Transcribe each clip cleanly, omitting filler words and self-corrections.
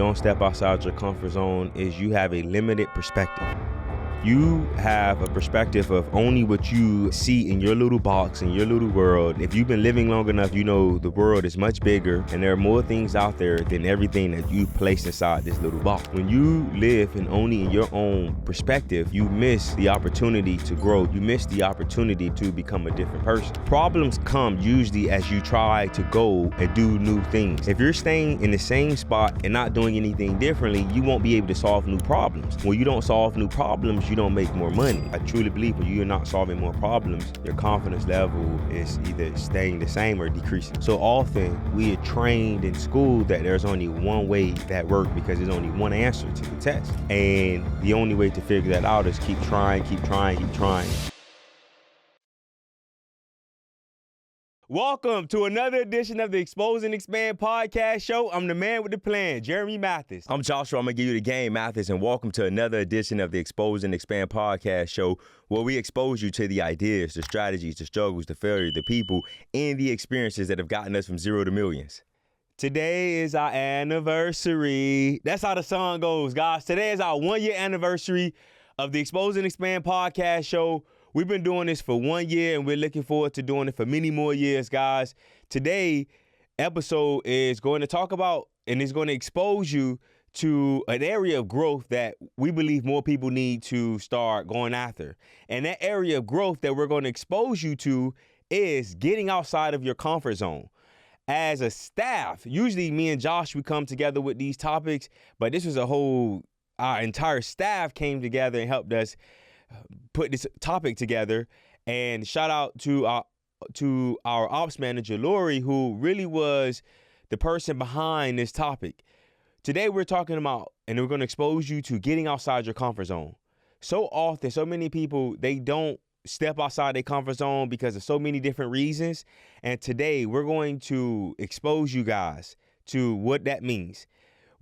don't step outside your comfort zone is you have a limited perspective. You have a perspective of only what you see in your little box, in your little world. If you've been living long enough, you know the world is much bigger and there are more things out there than everything that you place inside this little box. When you live and only in your own perspective, you miss the opportunity to grow. You miss the opportunity to become a different person. Problems come usually as you try to go and do new things. If you're staying in the same spot and not doing anything differently, you won't be able to solve new problems. When you don't solve new problems, you don't make more money. I truly believe when you're not solving more problems, your confidence level is either staying the same or decreasing. So often we are trained in school that there's only one way that works because there's only one answer to the test. And the only way to figure that out is keep trying, keep trying, keep trying. Welcome to another edition of the Expose and Expand PodcastShow. I'm the man with the plan, Jeremy Mathis. I'm Joshua. I'm going to give you the game, Mathis, and welcome to another edition of the Expose and Expand PodcastShow, where we expose you to the ideas, the strategies, the struggles, the failure, the people, and the experiences that have gotten us from zero to millions. Today is our anniversary. That's how the song goes, guys. Today is our 1-year anniversary of the Expose and Expand PodcastShow. We've been doing this for 1 year, and we're looking forward to doing it for many more years, guys. Today, episode is going to talk about, and it's going to expose you to an area of growth that we believe more people need to start going after. And that area of growth that we're going to expose you to is getting outside of your comfort zone. As a staff, usually me and Josh, we come together with these topics, but this was our entire staff came together and helped us put this topic together. And shout out to our ops manager, Lori, who really was the person behind this topic. Today we're talking about, and we're going to expose you to getting outside your comfort zone. So often, so many people, they don't step outside their comfort zone because of so many different reasons. And today we're going to expose you guys to what that means.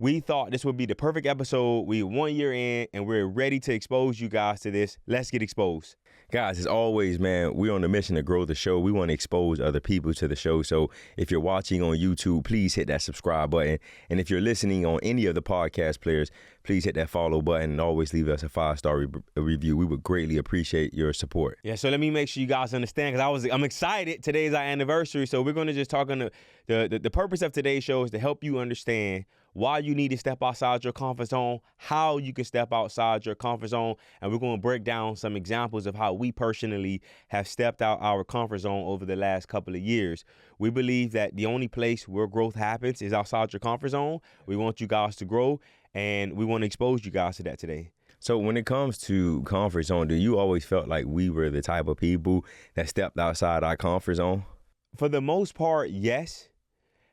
We thought this would be the perfect episode. We're 1 year in, and we're ready to expose you guys to this. Let's get exposed. Guys, as always, man, we're on a mission to grow the show. We want to expose other people to the show. So if you're watching on YouTube, please hit that subscribe button. And if you're listening on any of the podcast players, please hit that follow button and always leave us a 5-star review. We would greatly appreciate your support. Yeah, so let me make sure you guys understand, because I'm excited. Today is our anniversary, so we're going to just talk on the purpose of today's show is to help you understand why you need to step outside your comfort zone, how you can step outside your comfort zone, and we're going to break down some examples of how we personally have stepped out our comfort zone over the last couple of years. We believe that the only place where growth happens is outside your comfort zone. We want you guys to grow, and we want to expose you guys to that today. So when it comes to comfort zone, do you always felt like we were the type of people that stepped outside our comfort zone? For the most part, yes,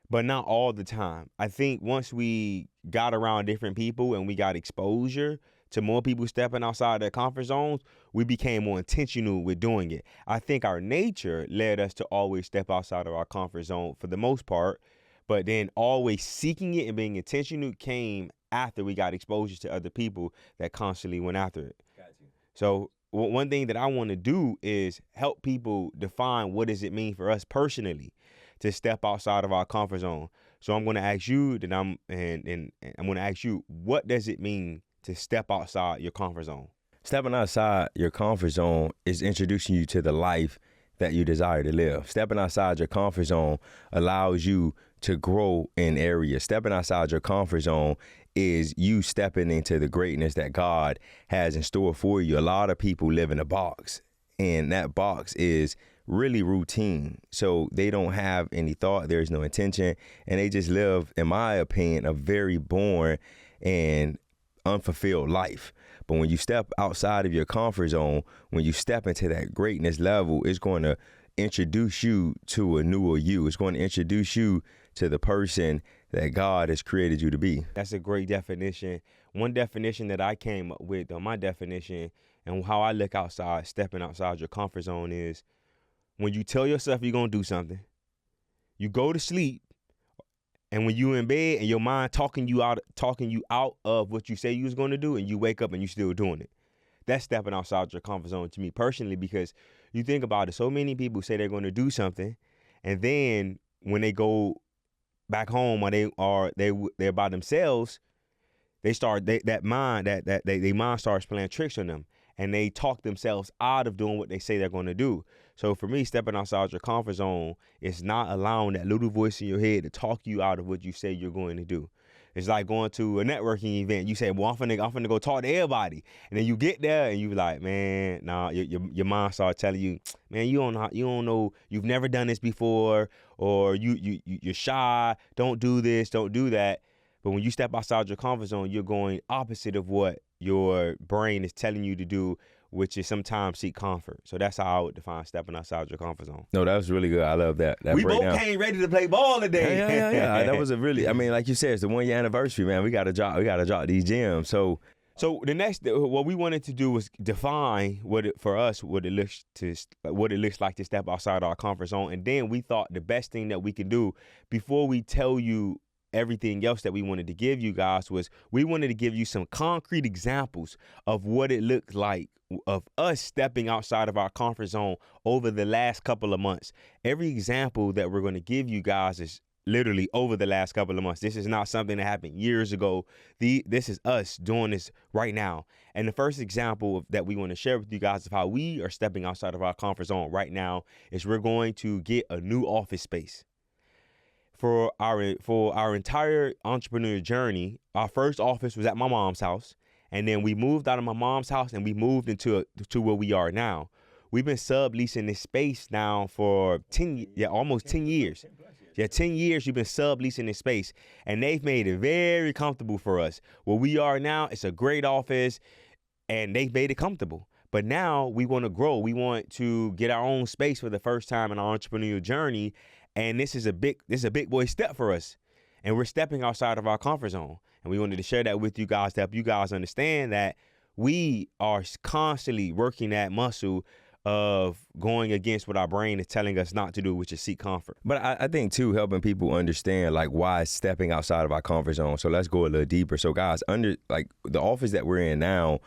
but not all the time. I think once we got around different people and we got exposure to more people stepping outside their comfort zones, we became more intentional with doing it. I think our nature led us to always step outside of our comfort zone for the most part, but then always seeking it and being intentional came after we got exposure to other people that constantly went after it. Got you. So one thing that I want to do is help people define what does it mean for us personally to step outside of our comfort zone. So I'm going to ask you that I'm going to ask you, what does it mean to step outside your comfort zone? Stepping outside your comfort zone is introducing you to the life that you desire to live. Stepping outside your comfort zone allows you to grow in areas. Stepping outside your comfort zone is you stepping into the greatness that God has in store for you. A lot of people live in a box, and that box is really routine. So they don't have any thought, there's no intention, and they just live, in my opinion, a very boring and unfulfilled life. But when you step outside of your comfort zone, when you step into that greatness level, it's going to introduce you to a newer you. It's going to introduce you to the person that God has created you to be. That's a great definition. One definition that I came up with, or my definition, and how I look outside, stepping outside your comfort zone is when you tell yourself you're going to do something, you go to sleep, and when you're in bed and your mind talking you out of what you say you was going to do, and you wake up and you still doing it. That's stepping outside your comfort zone to me personally, because you think about it, so many people say they're going to do something, and then when they go back home or they're by themselves, their mind starts playing tricks on them, and they talk themselves out of doing what they say they're going to do. So for me, stepping outside your comfort zone is not allowing that little voice in your head to talk you out of what you say you're going to do. It's like going to a networking event. You say, well, I'm finna go talk to everybody. And then you get there and you be like, man, nah, your mind starts telling you, man, you don't know, you've never done this before, or you're shy, don't do this, don't do that. But when you step outside your comfort zone, you're going opposite of what your brain is telling you to do, which is sometimes seek comfort. So that's how I would define stepping outside your comfort zone. No, that was really good. I love that. We both came ready to play ball today. Yeah. That was a really, I mean, like you said, it's the 1 year anniversary, man. We gotta drop these gems. So the next, what we wanted to do was define what it looks like to step outside our comfort zone. And then we thought the best thing that we could do before we tell you everything else that we wanted to give you guys was we wanted to give you some concrete examples of what it looked like of us stepping outside of our comfort zone over the last couple of months. Every example that we're going to give you guys is literally over the last couple of months. This is not something that happened years ago. This is us doing this right now. And the first example that we want to share with you guys of how we are stepping outside of our comfort zone right now is we're going to get a new office space. For our entire entrepreneur journey, our first office was at my mom's house, and then we moved out of my mom's house and we moved to where we are now. We've been subleasing this space now for almost 10 years. 10 years we've been subleasing this space, and they've made it very comfortable for us. Where we are now, it's a great office, and they've made it comfortable. But now we want to grow. We want to get our own space for the first time in our entrepreneurial journey. And this is a big boy step for us. And we're stepping outside of our comfort zone. And we wanted to share that with you guys to help you guys understand that we are constantly working that muscle of going against what our brain is telling us not to do, which is seek comfort. But I think too, helping people understand like why stepping outside of our comfort zone. So let's go a little deeper. So guys, under like the office that we're in now,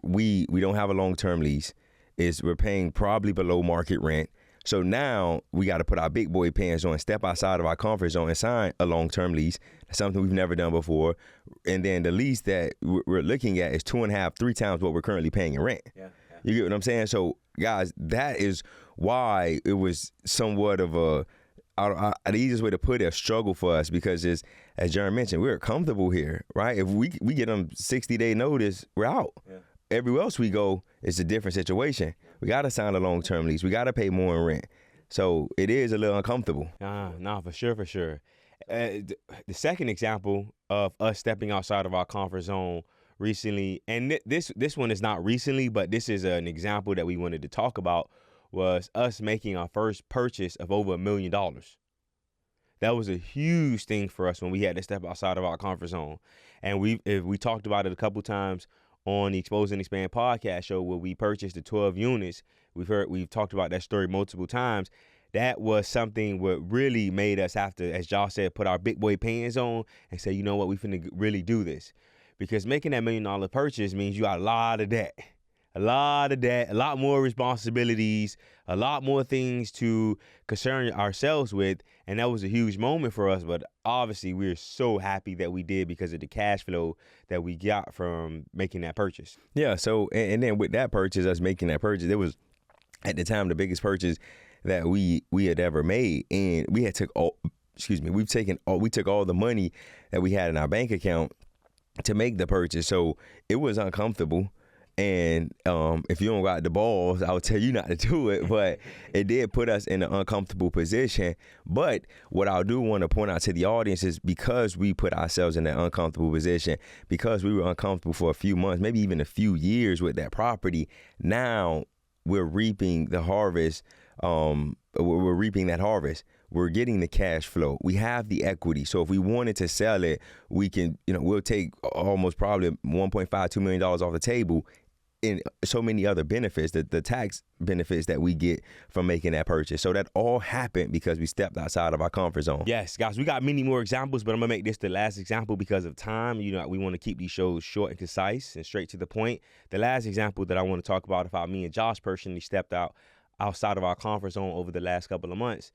we don't have a long-term lease. We're paying probably below market rent. So now we got to put our big boy pants on, step outside of our comfort zone and sign a long-term lease. That's something we've never done before. And then the lease that we're looking at is 2.5, 3 times what we're currently paying in rent. Yeah. You get what I'm saying? So guys, that is why it was somewhat of the easiest way to put it, a struggle for us, because as Jaron mentioned, we're comfortable here, right? If we get them 60-day notice, we're out. Yeah. Everywhere else we go, it's a different situation. We got to sign a long-term lease. We got to pay more in rent. So it is a little uncomfortable. No, for sure. The second example of us stepping outside of our comfort zone recently, and this one is not recently, but this is an example that we wanted to talk about, was us making our first purchase of over $1 million. That was a huge thing for us when we had to step outside of our comfort zone. And we talked about it a couple times on the Expose and Expand PodcastShow, where we purchased the 12 units. We've talked about that story multiple times. That was something what really made us have to, as Josh said, put our big boy pants on and say, you know what, we finna really do this. Because making that $1 million purchase means you got a lot of debt, a lot more responsibilities, a lot more things to concern ourselves with. And that was a huge moment for us. But obviously, we're so happy that we did because of the cash flow that we got from making that purchase. Yeah. So, and then with that purchase, us making that purchase, it was at the time the biggest purchase that we had ever made. And we took all the money that we had in our bank account to make the purchase. So it was uncomfortable. And if you don't got the balls, I would tell you not to do it. But it did put us in an uncomfortable position. But what I do want to point out to the audience is because we put ourselves in that uncomfortable position, because we were uncomfortable for a few months, maybe even a few years with that property, now we're reaping the harvest. We're reaping that harvest. We're getting the cash flow. We have the equity. So if we wanted to sell it, we can, we'll take almost probably $1.5-2 million off the table, and so many other benefits, the tax benefits that we get from making that purchase. So that all happened because we stepped outside of our comfort zone. Yes, guys, we got many more examples, but I'm going to make this the last example because of time. We want to keep these shows short and concise and straight to the point. The last example that I want to talk about how me and Josh personally stepped outside of our comfort zone over the last couple of months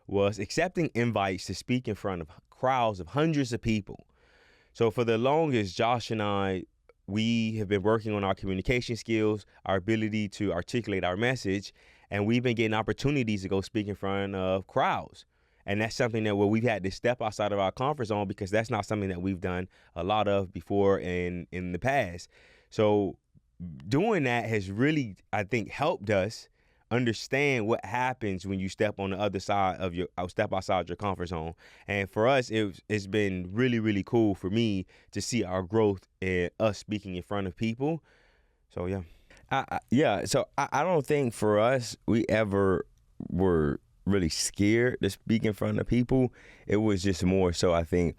was accepting invites to speak in front of crowds of hundreds of people. So for the longest, Josh and I, we have been working on our communication skills, our ability to articulate our message, and we've been getting opportunities to go speak in front of crowds. And that's something that we've had to step outside of our comfort zone because that's not something that we've done a lot of before in the past. So doing that has really, I think, helped us understand what happens when you step on the other side of step outside your comfort zone. And for us, it's been really, really cool for me to see our growth in us speaking in front of people. So yeah. So I don't think for us we ever were really scared to speak in front of people. It was just more so, I think,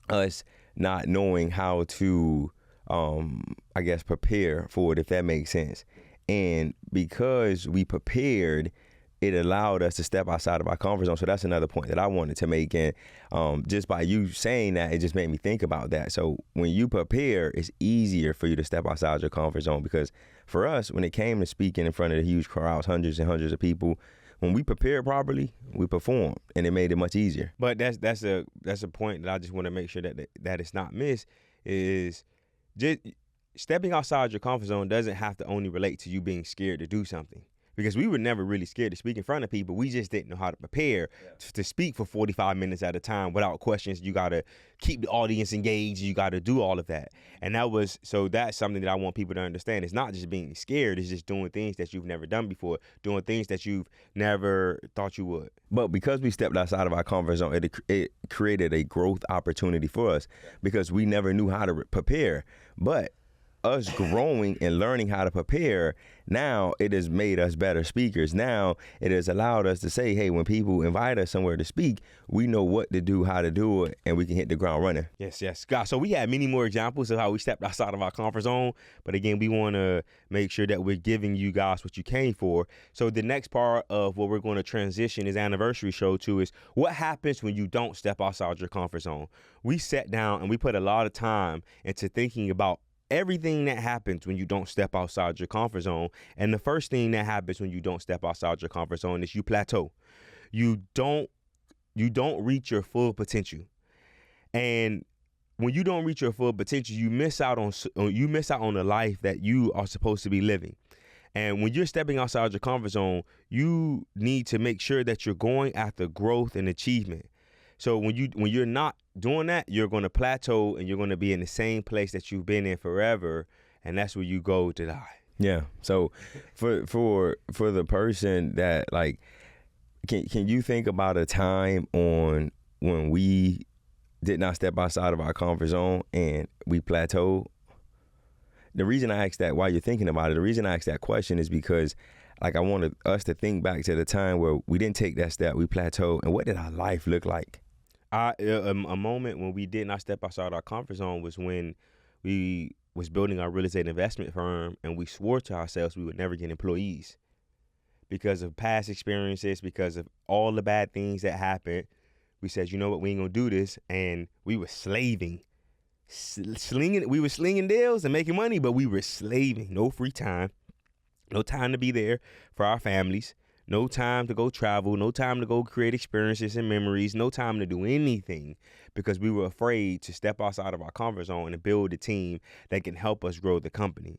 us not knowing how to I guess prepare for it, if that makes sense. And because we prepared, it allowed us to step outside of our comfort zone. So that's another point that I wanted to make. And just by you saying that, it just made me think about that. So when you prepare, it's easier for you to step outside your comfort zone, because for us, when it came to speaking in front of the huge crowds, hundreds and hundreds of people, when we prepared properly, we performed, and it made it much easier. But that's a point that I just want to make sure that it's not missed, is just stepping outside your comfort zone doesn't have to only relate to you being scared to do something. Because we were never really scared to speak in front of people. We just didn't know how to prepare to speak for 45 minutes at a time without questions. You got to keep the audience engaged. You got to do all of that. And that's something that I want people to understand. It's not just being scared. It's just doing things that you've never done before, doing things that you've never thought you would. But because we stepped outside of our comfort zone, it created a growth opportunity for us, because we never knew how to prepare. But us growing and learning how to prepare, now it has made us better speakers. Now it has allowed us to say, hey, when people invite us somewhere to speak, we know what to do, how to do it, and we can hit the ground running. Yes, God. So we had many more examples of how we stepped outside of our comfort zone. But again, we want to make sure that we're giving you guys what you came for. So the next part of what we're going to transition this anniversary show to is what happens when you don't step outside your comfort zone. We sat down and we put a lot of time into thinking about everything that happens when you don't step outside your comfort zone. And the first thing that happens when you don't step outside your comfort zone is you plateau. You don't reach your full potential. And when you don't reach your full potential, you miss out on the life that you are supposed to be living. And when you're stepping outside your comfort zone, you need to make sure that you're going after growth and achievement. So when you're not doing that, you're going to plateau and you're going to be in the same place that you've been in forever, and that's where you go to die. Yeah. So for the person that, like, can you think about a time on when we did not step outside of our comfort zone and we plateaued? The reason I asked that, while you're thinking about it, the reason I asked that question is because, like, I wanted us to think back to the time where we didn't take that step, we plateaued, and what did our life look like? A moment when we did not step outside our comfort zone was when we was building our real estate investment firm, and we swore to ourselves we would never get employees because of past experiences, because of all the bad things that happened. We said, you know what, we ain't gonna do this, and we were slaving, we were slinging deals and making money, but we were slaving. No free time, no time to be there for our families. No time to go travel, no time to go create experiences and memories, no time to do anything, because we were afraid to step outside of our comfort zone and build a team that can help us grow the company.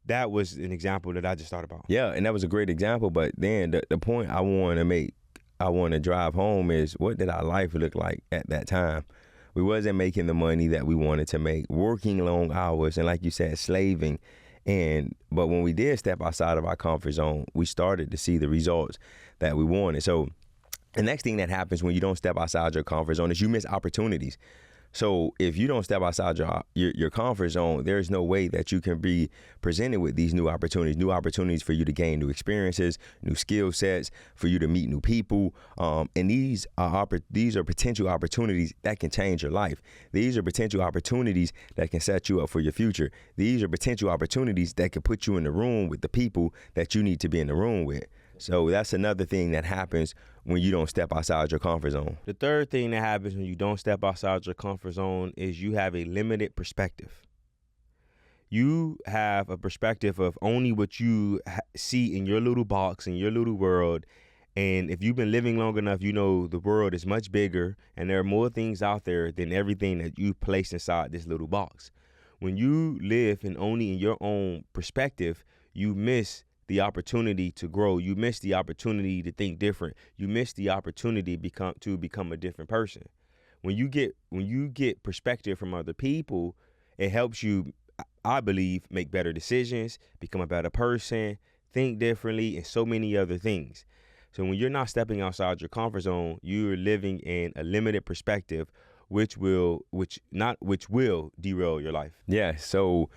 That was an example that I just thought about. Yeah, and that was a great example. But then the point I want to drive home is, what did our life look like at that time? We wasn't making the money that we wanted to make, working long hours, and like you said, slaving. But when we did step outside of our comfort zone, we started to see the results that we wanted. So the next thing that happens when you don't step outside your comfort zone is you miss opportunities. So if you don't step outside your comfort zone, there's no way that you can be presented with these new opportunities for you to gain new experiences, new skill sets, for you to meet new people. And these are potential opportunities that can change your life. These are potential opportunities that can set you up for your future. These are potential opportunities that can put you in the room with the people that you need to be in the room with. So that's another thing that happens when you don't step outside your comfort zone. The third thing that happens when you don't step outside your comfort zone is you have a limited perspective. You have a perspective of only what you see in your little box, in your little world, And if you've been living long enough, you know the world is much bigger and there are more things out there than everything that you place inside this little box. When you live and only in your own perspective, you miss the opportunity to grow. You miss the opportunity to think different. You miss the opportunity to become a different person. When you get perspective from other people, it helps you, I believe, make better decisions, become a better person, think differently, and so many other things. So when you're not stepping outside your comfort zone, you're living in a limited perspective, which will derail your life. Yeah. So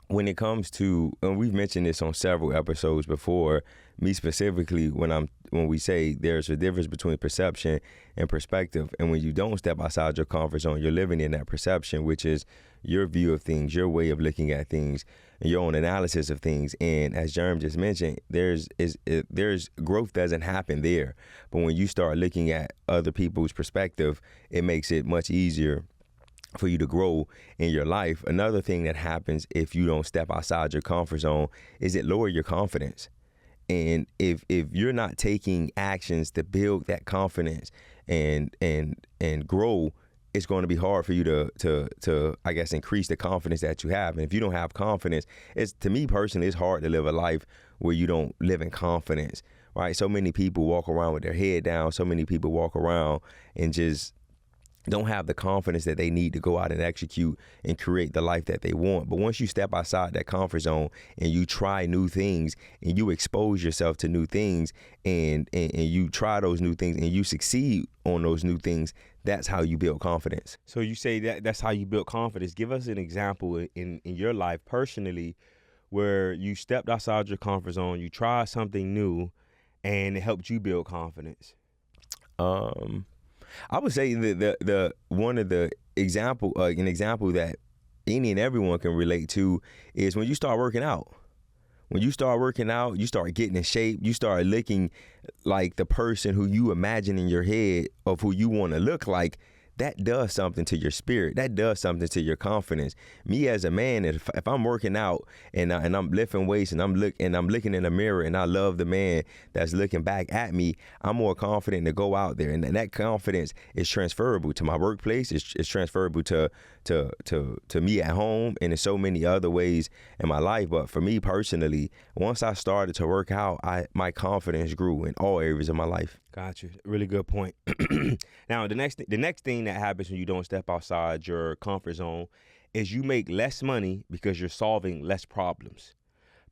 when it comes to, and we've mentioned this on several episodes before, me specifically, when we say there's a difference between perception and perspective, and when you don't step outside your comfort zone, you're living in that perception, which is your view of things, your way of looking at things, and your own analysis of things. And as Jerem just mentioned, there's growth doesn't happen there. But when you start looking at other people's perspective, it makes it much easier for you to grow in your life. Another thing that happens if you don't step outside your comfort zone is it lower your confidence. And if you're not taking actions to build that confidence and grow, it's going to be hard for you to I guess increase the confidence that you have. And if you don't have confidence, to me personally, it's hard to live a life where you don't live in confidence, right? So many people walk around with their head down. So many people walk around and just don't have the confidence that they need to go out and execute and create the life that they want. But once you step outside that comfort zone and you try new things and you expose yourself to new things and you try those new things and you succeed on those new things, that's how you build confidence. So you say that's how you build confidence. Give us an example in your life personally where you stepped outside your comfort zone, you tried something new, and it helped you build confidence. I would say the one of the an example that any and everyone can relate to is when you start working out. When you start working out, you start getting in shape, you start looking like the person who you imagine in your head of who you want to look like. That does something to your spirit. That does something to your confidence. Me as a man, if I'm working out and I'm lifting weights and I'm looking in the mirror and I love the man that's looking back at me, I'm more confident to go out there. And that confidence is transferable to my workplace. It's transferable to me at home and in so many other ways in my life. But for me personally, once I started to work out, my confidence grew in all areas of my life. Got you. Really good point. Now, the next thing that happens when you don't step outside your comfort zone is you make less money because you're solving less problems.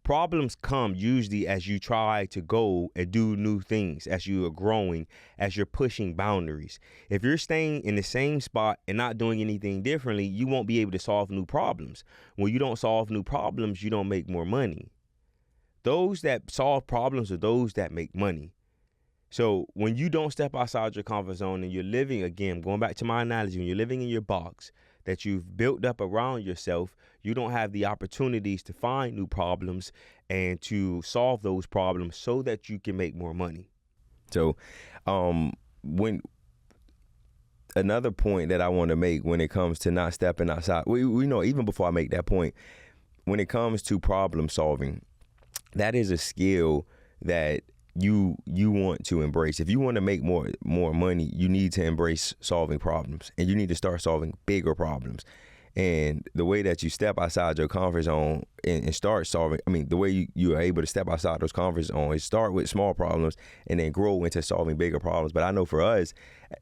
Problems come usually as you try to go and do new things, as you are growing, as you're pushing boundaries. If you're staying in the same spot and not doing anything differently, you won't be able to solve new problems. When you don't solve new problems, you don't make more money. Those that solve problems are those that make money. So when you don't step outside your comfort zone and you're living, again, going back to my analogy, when you're living in your box that you've built up around yourself, you don't have the opportunities to find new problems and to solve those problems so that you can make more money. So when another point that I want to make when it comes to not stepping outside, we know even before I make that point, when it comes to problem solving, that is a skill that you want to embrace. If you want to make more money, you need to embrace solving problems, and you need to start solving bigger problems. And the way that you step outside your comfort zone and start solving, the way you are able to step outside those comfort zones is start with small problems and then grow into solving bigger problems. But I know for us,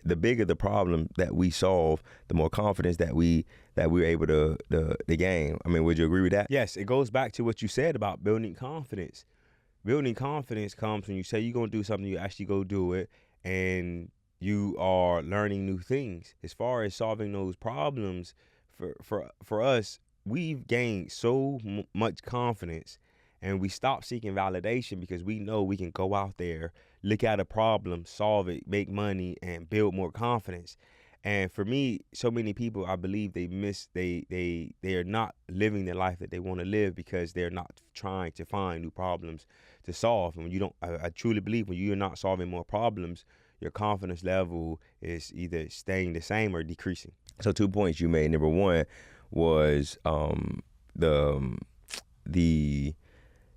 the bigger the problem that we solve, the more confidence that we're able to gain. Would you agree with that? Yes, it goes back to what you said about building confidence. Building confidence comes when you say you're going to do something, you actually go do it, and you are learning new things. As far as solving those problems, for us, we've gained so much confidence, and we stop seeking validation because we know we can go out there, look at a problem, solve it, make money, and build more confidence. And for me, so many people, I believe they are not living the life that they want to live because they're not trying to find new problems to solve. And when you don't, I truly believe when you're not solving more problems, your confidence level is either staying the same or decreasing. So 2 points you made. Number one was the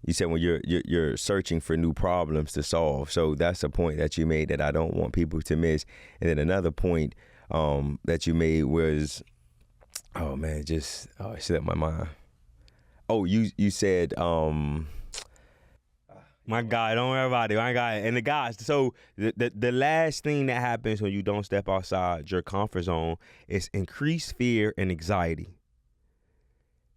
You said when you're searching for new problems to solve. So that's a point that you made that I don't want people to miss. And then another point that you made was, it slipped my mind. Oh, you said my God, don't worry about it. My God. And the guys, so the last thing that happens when you don't step outside your comfort zone is increased fear and anxiety.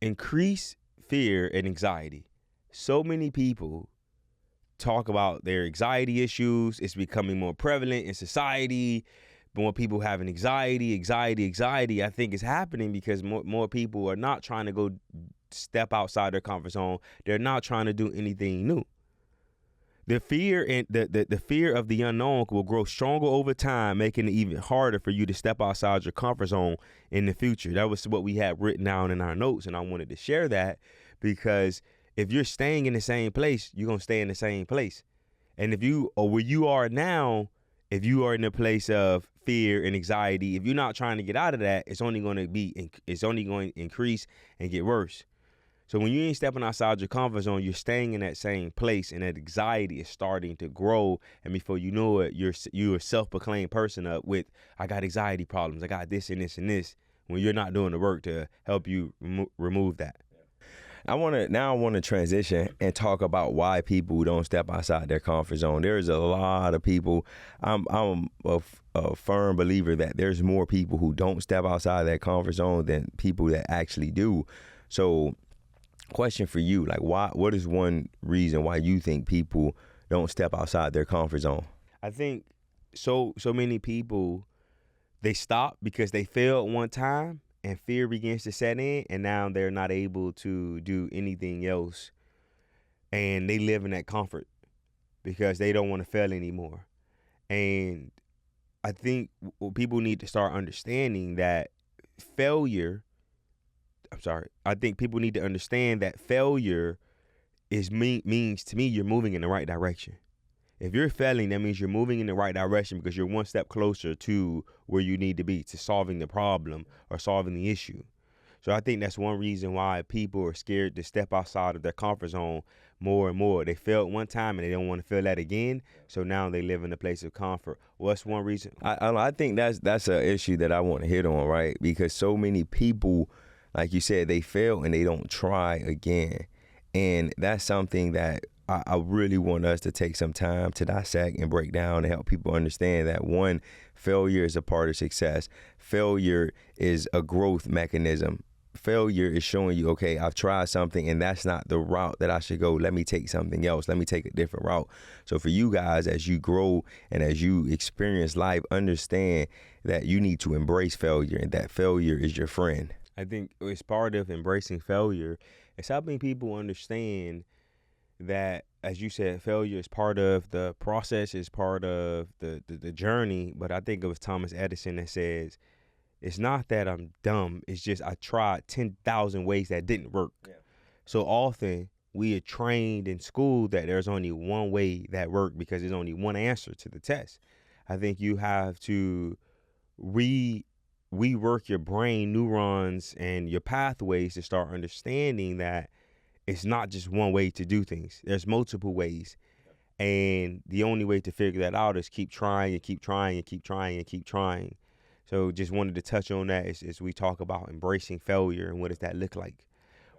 Increased fear and anxiety. So many people talk about their anxiety issues. It's becoming more prevalent in society. More people having anxiety. I think it's happening because more people are not trying to go step outside their comfort zone. They're not trying to do anything new. The fear and the fear of the unknown will grow stronger over time, making it even harder for you to step outside your comfort zone in the future. That was what we had written down in our notes, and I wanted to share that because if you're staying in the same place, you're going to stay in the same place. And if you, or where you are now, if you are in a place of fear and anxiety, if you're not trying to get out of that, it's only going to increase and get worse. So when you ain't stepping outside your comfort zone, you're staying in that same place, and that anxiety is starting to grow. And before you know it, you're a self-proclaimed person up with, I got anxiety problems, I got this and this and this, when you're not doing the work to help you remove that. I want to transition and talk about why people don't step outside their comfort zone. There's a lot of people. I'm a firm believer that there's more people who don't step outside their comfort zone than people that actually do. So, question for you, like, what is one reason why you think people don't step outside their comfort zone? I think so many people, they stop because they failed one time and fear begins to set in, and now they're not able to do anything else, and they live in that comfort because they don't want to fail anymore. And I think people need to start understanding that I think people need to understand that failure means to me you're moving in the right direction. If you're failing, that means you're moving in the right direction because you're one step closer to where you need to be, to solving the problem or solving the issue. So I think that's one reason why people are scared to step outside of their comfort zone more and more. They failed one time and they don't want to feel that again. So now they live in a place of comfort. What's one reason? I think that's an issue that I want to hit on, right? Because so many people, like you said, they fail and they don't try again. And that's something that I really want us to take some time to dissect and break down and help people understand that, one, failure is a part of success. Failure is a growth mechanism. Failure is showing you, okay, I've tried something and that's not the route that I should go. Let me take something else. Let me take a different route. So for you guys, as you grow and as you experience life, understand that you need to embrace failure and that failure is your friend. I think it's part of embracing failure. It's helping people understand that, as you said, failure is part of the process, is part of the journey. But I think it was Thomas Edison that says, it's not that I'm dumb, it's just I tried 10,000 ways that didn't work. Yeah. So often we are trained in school that there's only one way that worked because there's only one answer to the test. I think you have to rework your brain neurons and your pathways to start understanding that it's not just one way to do things. There's multiple ways. And the only way to figure that out is keep trying and keep trying and keep trying and keep trying. So just wanted to touch on that as we talk about embracing failure and what does that look like.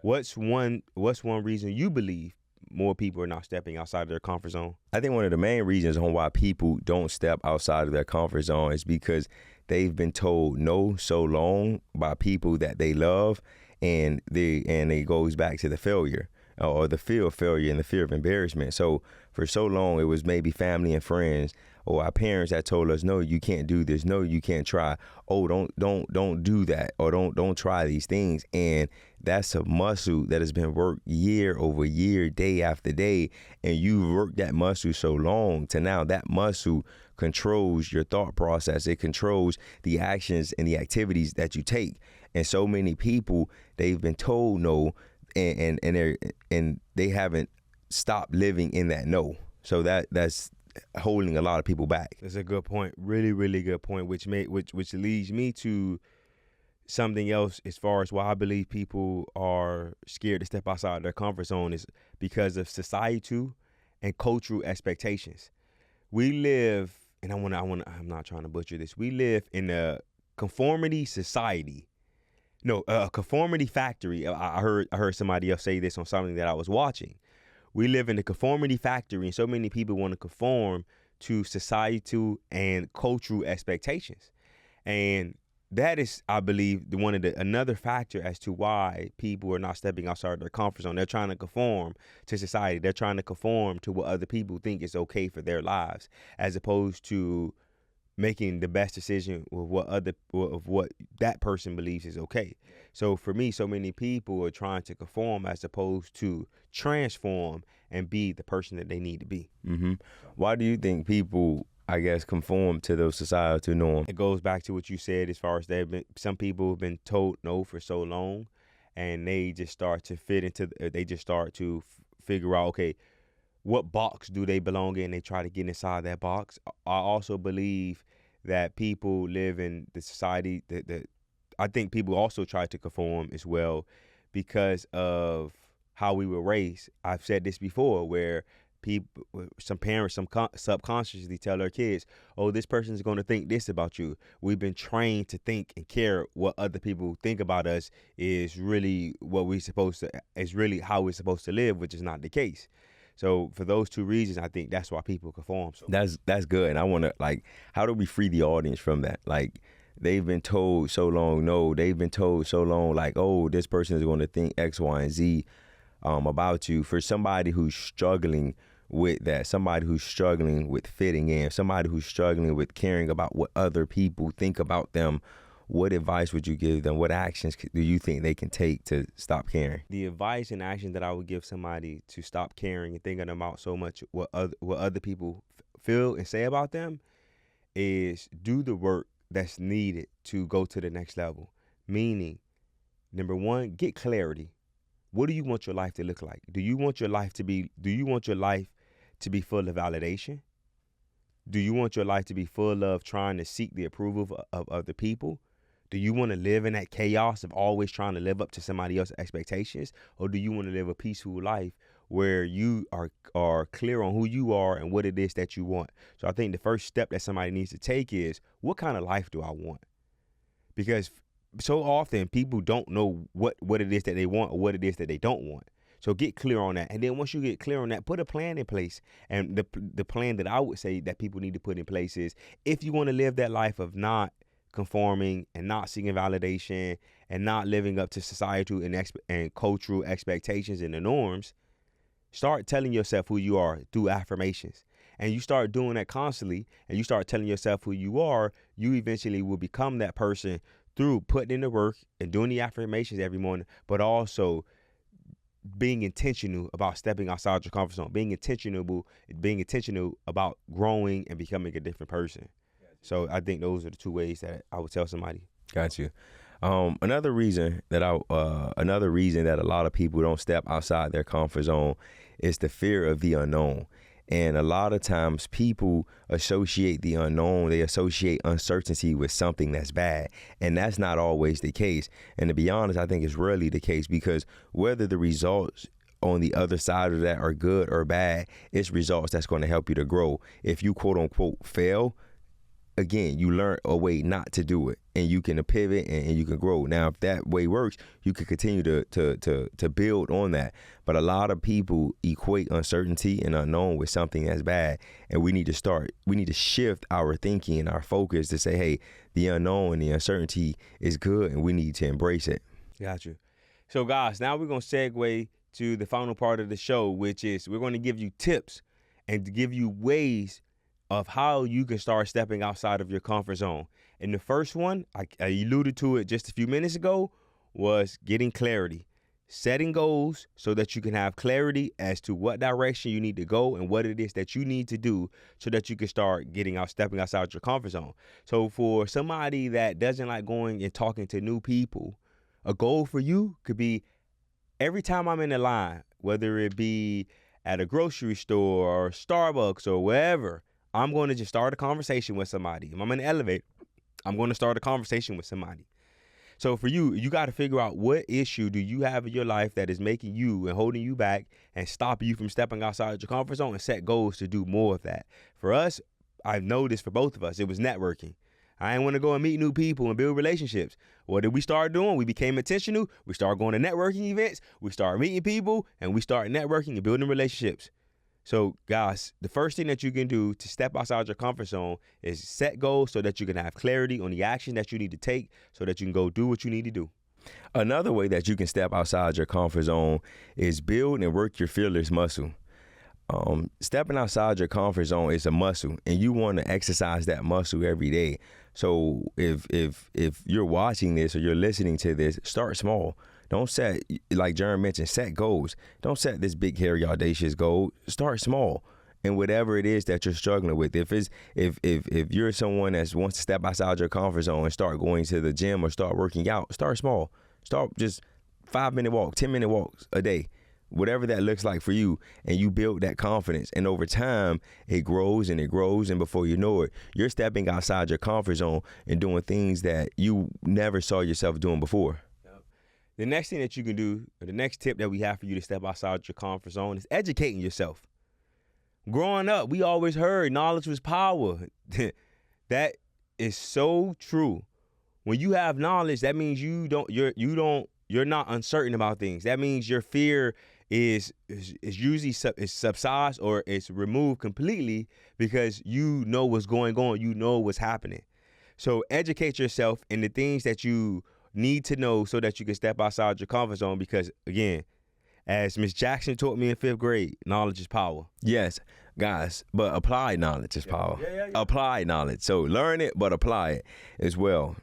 What's one reason you believe more people are not stepping outside of their comfort zone? I think one of the main reasons on why people don't step outside of their comfort zone is because they've been told no so long by people that they love. And it goes back to the failure or the fear of failure and the fear of embarrassment. So for so long, it was maybe family and friends or our parents that told us, no, you can't do this. No, you can't try. Oh, don't do that, or don't try these things. And that's a muscle that has been worked year over year, day after day. And you've worked that muscle so long to now that muscle controls your thought process. It controls the actions and the activities that you take. And so many people, they've been told no, and they haven't stopped living in that no. So that's holding a lot of people back. That's a good point. Really, really good point, which leads me to something else as far as why I believe people are scared to step outside their comfort zone is because of societal and cultural expectations. We live, and I'm not trying to butcher this. We live in a conformity society. No, a conformity factory. I heard somebody else say this on something that I was watching. We live in a conformity factory, and so many people want to conform to societal and cultural expectations. And that is, I believe, another factor as to why people are not stepping outside their comfort zone. They're trying to conform to society. They're trying to conform to what other people think is okay for their lives, as opposed to making the best decision with what that person believes is okay. So for me, so many people are trying to conform as opposed to transform and be the person that they need to be. Mm-hmm. Why do you think people, I guess, conform to those societal norms? It goes back to what you said as far as some people have been told no for so long, and they just start to figure out, okay, what box do they belong in? They try to get inside that box. I also believe that people live in the society that I think people also try to conform as well because of how we were raised. I've said this before, where some parents subconsciously tell their kids, oh, this person is going to think this about you. We've been trained to think and care what other people think about us is really how we're supposed to live, which is not the case. So for those two reasons, I think that's why people conform. So That's good. And I want to, how do we free the audience from that? They've been told so long no. They've been told so long, oh, this person is going to think X, Y, and Z about you. For somebody who's struggling with that, somebody who's struggling with fitting in, somebody who's struggling with caring about what other people think about them, what advice would you give them? What actions do you think they can take to stop caring? The advice and action that I would give somebody to stop caring and thinking about so much what other people feel and say about them is do the work that's needed to go to the next level. Meaning, number one, get clarity. What do you want your life to look like? Do you want your life to be full of validation? Do you want your life to be full of trying to seek the approval of other people? Do you want to live in that chaos of always trying to live up to somebody else's expectations? Or do you want to live a peaceful life where you are clear on who you are and what it is that you want? So I think the first step that somebody needs to take is, what kind of life do I want? Because so often people don't know what it is that they want or what it is that they don't want. So get clear on that. And then once you get clear on that, put a plan in place. And the plan that I would say that people need to put in place is, if you want to live that life of not conforming and not seeking validation and not living up to societal and cultural expectations and the norms, start telling yourself who you are through affirmations. And you start doing that constantly, and you start telling yourself who you are, you eventually will become that person through putting in the work and doing the affirmations every morning, but also being intentional about stepping outside your comfort zone, being intentional about growing and becoming a different person. So I think those are the two ways that I would tell somebody. Got you. Another reason that a lot of people don't step outside their comfort zone is the fear of the unknown. And a lot of times people associate the unknown, they associate uncertainty with something that's bad. And that's not always the case. And to be honest, I think it's rarely the case, because whether the results on the other side of that are good or bad, it's results that's going to help you to grow. If you quote unquote fail, again, you learn a way not to do it, and you can pivot and you can grow. Now, if that way works, you can continue to build on that. But a lot of people equate uncertainty and unknown with something that's bad, and we need to shift our thinking and our focus to say, hey, the unknown and the uncertainty is good, and we need to embrace it. Got you. So, guys, now we're going to segue to the final part of the show, which is we're going to give you tips and to give you ways of how you can start stepping outside of your comfort zone. And the first one, I alluded to it just a few minutes ago, was getting clarity. Setting goals so that you can have clarity as to what direction you need to go and what it is that you need to do so that you can start stepping outside your comfort zone. So for somebody that doesn't like going and talking to new people, a goal for you could be, every time I'm in the line, whether it be at a grocery store or Starbucks or wherever, I'm going to just start a conversation with somebody. If I'm in the elevator, I'm going to start a conversation with somebody. So for you, you got to figure out what issue do you have in your life that is making you and holding you back and stopping you from stepping outside your comfort zone, and set goals to do more of that. For us, I've noticed for both of us, it was networking. I didn't want to go and meet new people and build relationships. What did we start doing? We became intentional. We started going to networking events. We started meeting people, and we started networking and building relationships. So guys, the first thing that you can do to step outside your comfort zone is set goals so that you can have clarity on the action that you need to take so that you can go do what you need to do. Another way that you can step outside your comfort zone is build and work your fearless muscle. Stepping outside your comfort zone is a muscle, and you want to exercise that muscle every day. So if you're watching this or you're listening to this, start small. Don't set, like Jeremy mentioned, set goals. Don't set this big, hairy, audacious goal. Start small. And whatever it is that you're struggling with, if you're someone that wants to step outside your comfort zone and start going to the gym or start working out, start small. Start just 5-minute walk, 10-minute walks a day, whatever that looks like for you, and you build that confidence. And over time, it grows and it grows, and before you know it, you're stepping outside your comfort zone and doing things that you never saw yourself doing before. The next thing that you can do, or the next tip that we have for you to step outside your comfort zone, is educating yourself. Growing up, we always heard knowledge was power. That is so true. When you have knowledge, that means you're not uncertain about things. That means your fear is usually subsides or it's removed completely because you know what's going on. You know what's happening. So educate yourself in the things that you need to know so that you can step outside your comfort zone, because again, as Miss Jackson taught me in 5th grade, knowledge is power. Yes, guys, but applied knowledge is power. Yeah. Applied knowledge. So learn it, but apply it as well.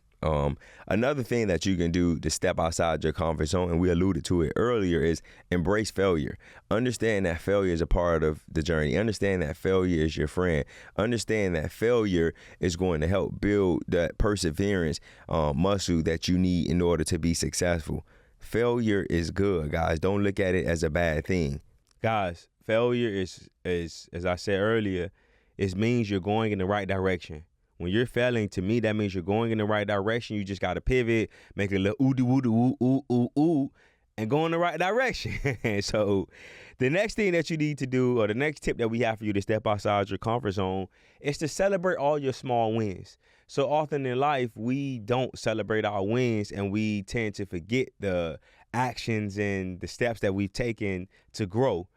Another thing that you can do to step outside your comfort zone, and we alluded to it earlier, is embrace failure. Understand that failure is a part of the journey. Understand that failure is your friend. Understand that failure is going to help build that perseverance muscle that you need in order to be successful. Failure is good, guys. Don't look at it as a bad thing. Guys, failure is as I said earlier, it means you're going in the right direction. When you're failing, to me, that means you're going in the right direction. You just got to pivot, make a little ooh, and go in the right direction. So the next thing that you need to do, or the next tip that we have for you to step outside your comfort zone, is to celebrate all your small wins. So often in life, we don't celebrate our wins, and we tend to forget the actions and the steps that we've taken to grow.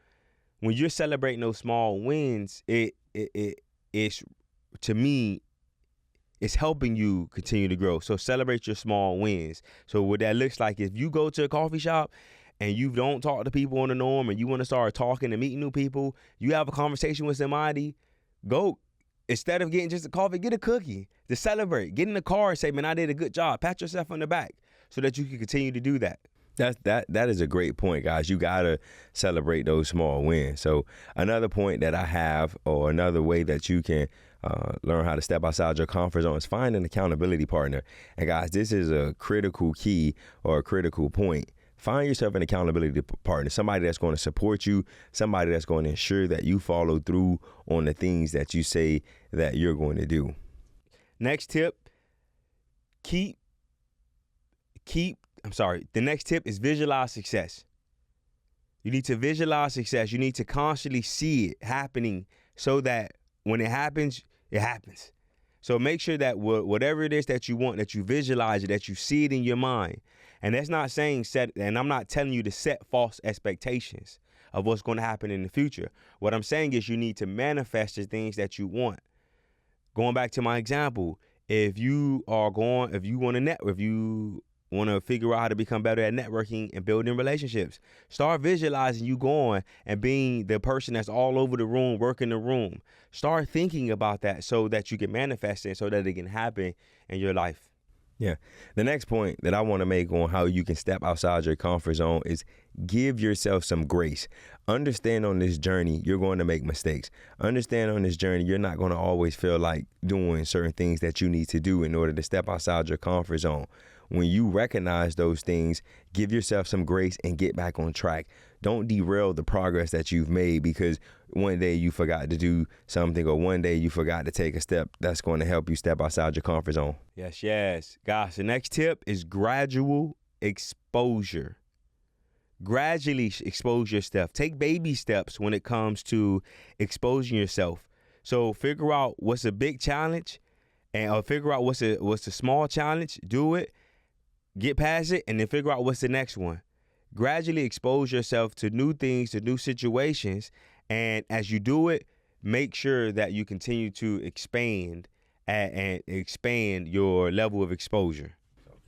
When you're celebrating those small wins, it's, to me, it's helping you continue to grow. So celebrate your small wins. So what that looks like, if you go to a coffee shop and you don't talk to people on the norm and you want to start talking and meeting new people, you have a conversation with somebody, go, instead of getting just a coffee, get a cookie to celebrate. Get in the car and say, man, I did a good job. Pat yourself on the back so that you can continue to do that. That is a great point, guys. You gotta celebrate those small wins. So another point that I have, or another way that you can learn how to step outside your comfort zone, is find an accountability partner. And guys, this is a critical key or a critical point. Find yourself an accountability partner, somebody that's going to support you, somebody that's going to ensure that you follow through on the things that you say that you're going to do. Next tip, the next tip is visualize success. You need to visualize success. You need to constantly see it happening so that when it happens, it happens. So make sure that whatever it is that you want, that you visualize it, that you see it in your mind. And that's not saying and I'm not telling you to set false expectations of what's going to happen in the future. What I'm saying is you need to manifest the things that you want. Going back to my example, if you want to figure out how to become better at networking and building relationships, start visualizing you going and being the person that's all over the room, working the room. Start thinking about that so that you can manifest it, so that it can happen in your life. Yeah. The next point that I want to make on how you can step outside your comfort zone is give yourself some grace. Understand on this journey, you're going to make mistakes. Understand on this journey, you're not going to always feel like doing certain things that you need to do in order to step outside your comfort zone. when you recognize those things, give yourself some grace and get back on track. Don't derail the progress that you've made because one day you forgot to do something, or one day you forgot to take a step that's going to help you step outside your comfort zone. Yes. Guys, the next tip is gradual exposure. Gradually expose your stuff. Take baby steps when it comes to exposing yourself. So figure out what's a big challenge, or figure out what's a small challenge. Do it, get past it, and then figure out what's the next one. Gradually expose yourself to new things, to new situations, and as you do it, make sure that you continue to expand and expand your level of exposure.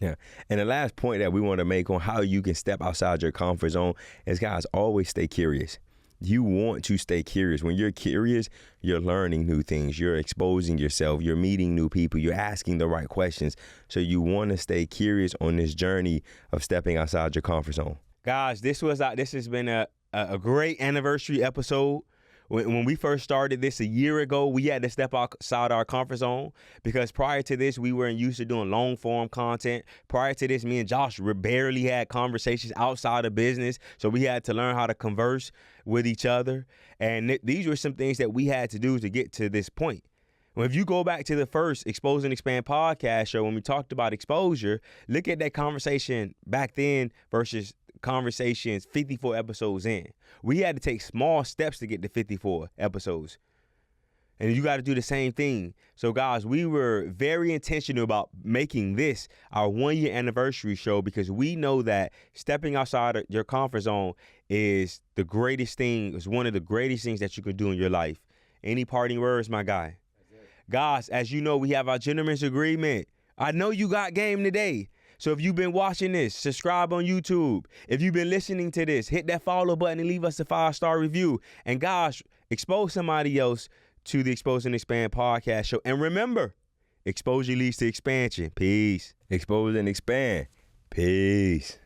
Yeah. And the last point that we want to make on how you can step outside your comfort zone is, guys, always stay curious. You want to stay curious. When you're curious, you're learning new things. You're exposing yourself. You're meeting new people. You're asking the right questions. So you want to stay curious on this journey of stepping outside your comfort zone. Guys, this has been a great anniversary episode. When we first started this a year ago, we had to step outside our comfort zone because prior to this, we weren't used to doing long form content. Prior to this, me and Josh barely had conversations outside of business. So we had to learn how to converse with each other. And these were some things that we had to do to get to this point. Well, if you go back to the first Expose and Expand podcast show, when we talked about exposure, look at that conversation back then versus conversations 54 episodes in. We had to take small steps to get to 54 episodes. And you got to do the same thing. So guys, we were very intentional about making this our 1-year anniversary show because we know that stepping outside of your comfort zone is the greatest thing, is one of the greatest things that you can do in your life. Any parting words, my guy? Guys, as you know, we have our gentleman's agreement. I know you got game today. So if you've been watching this, subscribe on YouTube. If you've been listening to this, hit that follow button and leave us a 5-star review. And guys, expose somebody else to the Expose and Expand podcast show. And remember, exposure leads to expansion. Peace. Expose and expand. Peace.